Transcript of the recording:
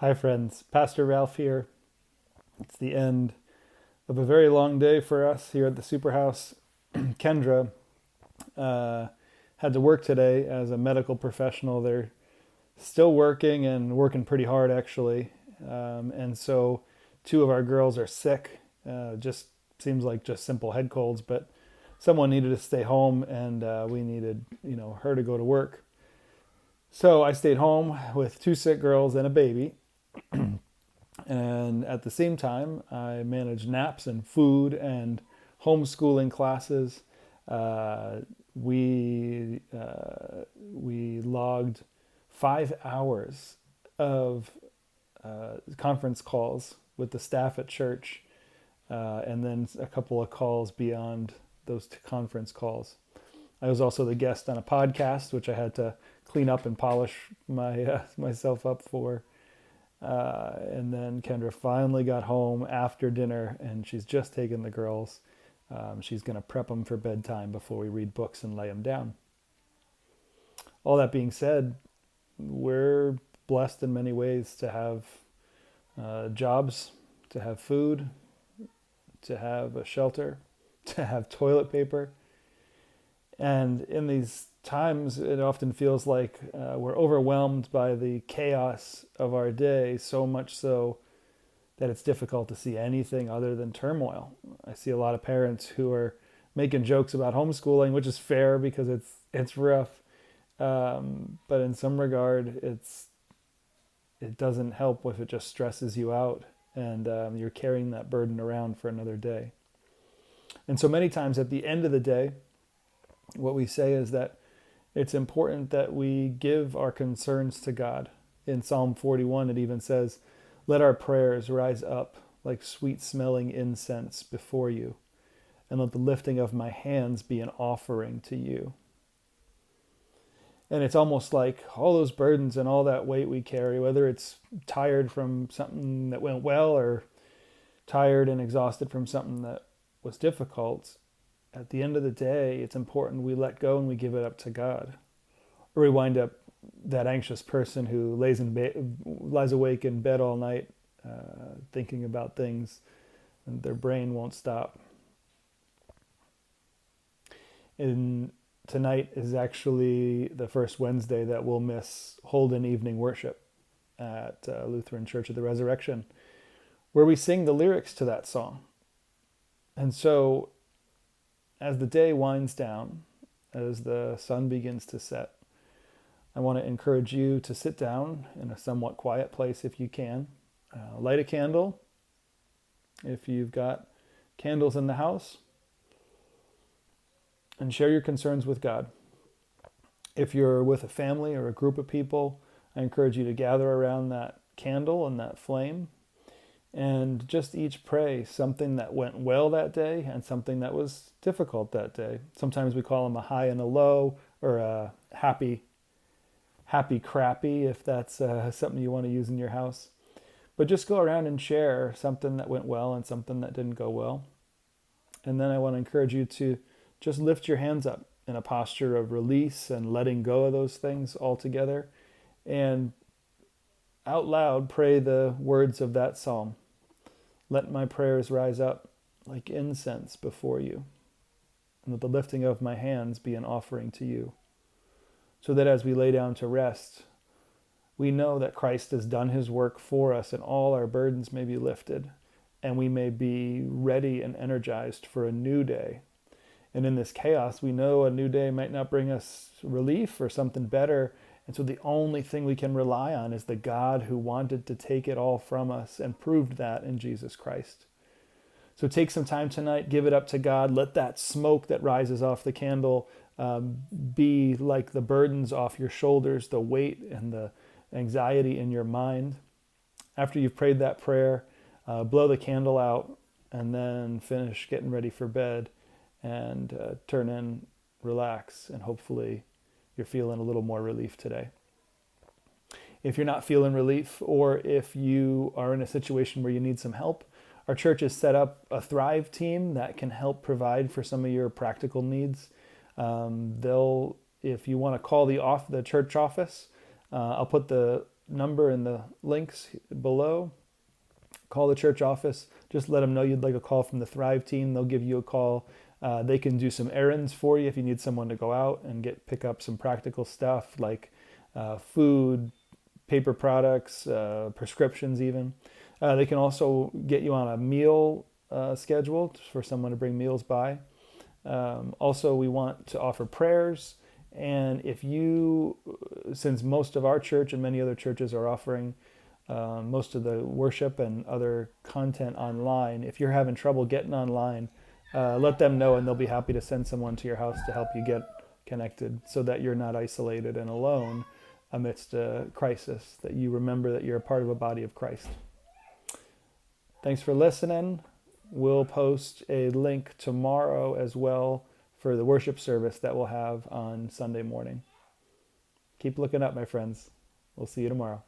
Hi, friends. Pastor Ralph here. It's the end of a very long day for us here at the Superhouse. Kendra uh, had to work today as a medical professional. They're still working and working pretty hard, actually. And so, two of our girls are sick. Just seems like just simple head colds, but someone needed to stay home, and we needed, her to go to work. So I stayed home with two sick girls and a baby. And at the same time, I managed naps and food and homeschooling classes. Uh, we logged 5 hours of conference calls with the staff at church, and then a couple of calls beyond those conference calls. I was also the guest on a podcast, which I had to clean up and polish myself up for. And then Kendra finally got home after dinner, and she's just taken the girls. She's going to prep them for bedtime before we read books and lay them down. All that being said, we're blessed in many ways to have jobs, to have food, to have a shelter, to have toilet paper. And in these times, it often feels like we're overwhelmed by the chaos of our day, so much so that it's difficult to see anything other than turmoil. I see a lot of parents who are making jokes about homeschooling, which is fair because it's rough. But in some regard, it doesn't help if it just stresses you out and you're carrying that burden around for another day. And so many times at the end of the day, what we say is that it's important that we give our concerns to God. In Psalm 41, it even says, "Let our prayers rise up like sweet-smelling incense before you, and let the lifting of my hands be an offering to you." And it's almost like all those burdens and all that weight we carry, whether it's tired from something that went well or tired and exhausted from something that was difficult, at the end of the day, it's important we let go and we give it up to God. Or we wind up that anxious person who lies awake in bed all night thinking about things, and their brain won't stop. And tonight is actually the first Wednesday that we'll miss Holden evening worship at Lutheran Church of the Resurrection, where we sing the lyrics to that song. And so as the day winds down, as the sun begins to set, I want to encourage you to sit down in a somewhat quiet place if you can. Light a candle if you've got candles in the house, and share your concerns with God. If you're with a family or a group of people, I encourage you to gather around that candle and that flame and just each pray something that went well that day and something that was difficult that day. Sometimes we call them a high and a low, or a happy crappy, if that's something you want to use in your house. But just go around and share something that went well and something that didn't go well. And then I want to encourage you to just lift your hands up in a posture of release and letting go of those things altogether, and out loud pray the words of that psalm. Let my prayers rise up like incense before you, and let the lifting of my hands be an offering to you. So that as we lay down to rest, we know that Christ has done his work for us and all our burdens may be lifted, and we may be ready and energized for a new day. And in this chaos, we know a new day might not bring us relief or something better. And so the only thing we can rely on is the God who wanted to take it all from us and proved that in Jesus Christ. So take some time tonight, give it up to God. Let that smoke that rises off the candle be like the burdens off your shoulders, the weight and the anxiety in your mind. After you've prayed that prayer, blow the candle out and then finish getting ready for bed, and turn in, relax, and hopefully you're feeling a little more relief today. If you're not feeling relief, or if you are in a situation where you need some help, our church has set up a Thrive team that can help provide for some of your practical needs. If you want to call the church office, I'll put the number in the links below. Call the church office. Just let them know you'd like a call from the Thrive team. They'll give you a call. They can do some errands for you if you need someone to go out and pick up some practical stuff like food, paper products, prescriptions even. They can also get you on a meal schedule for someone to bring meals by. Also, we want to offer prayers. And if you, since most of our church and many other churches are offering most of the worship and other content online, if you're having trouble getting online, let them know and they'll be happy to send someone to your house to help you get connected so that you're not isolated and alone amidst a crisis, that you remember that you're a part of a body of Christ. Thanks for listening. We'll post a link tomorrow as well for the worship service that we'll have on Sunday morning. Keep looking up, my friends. We'll see you tomorrow.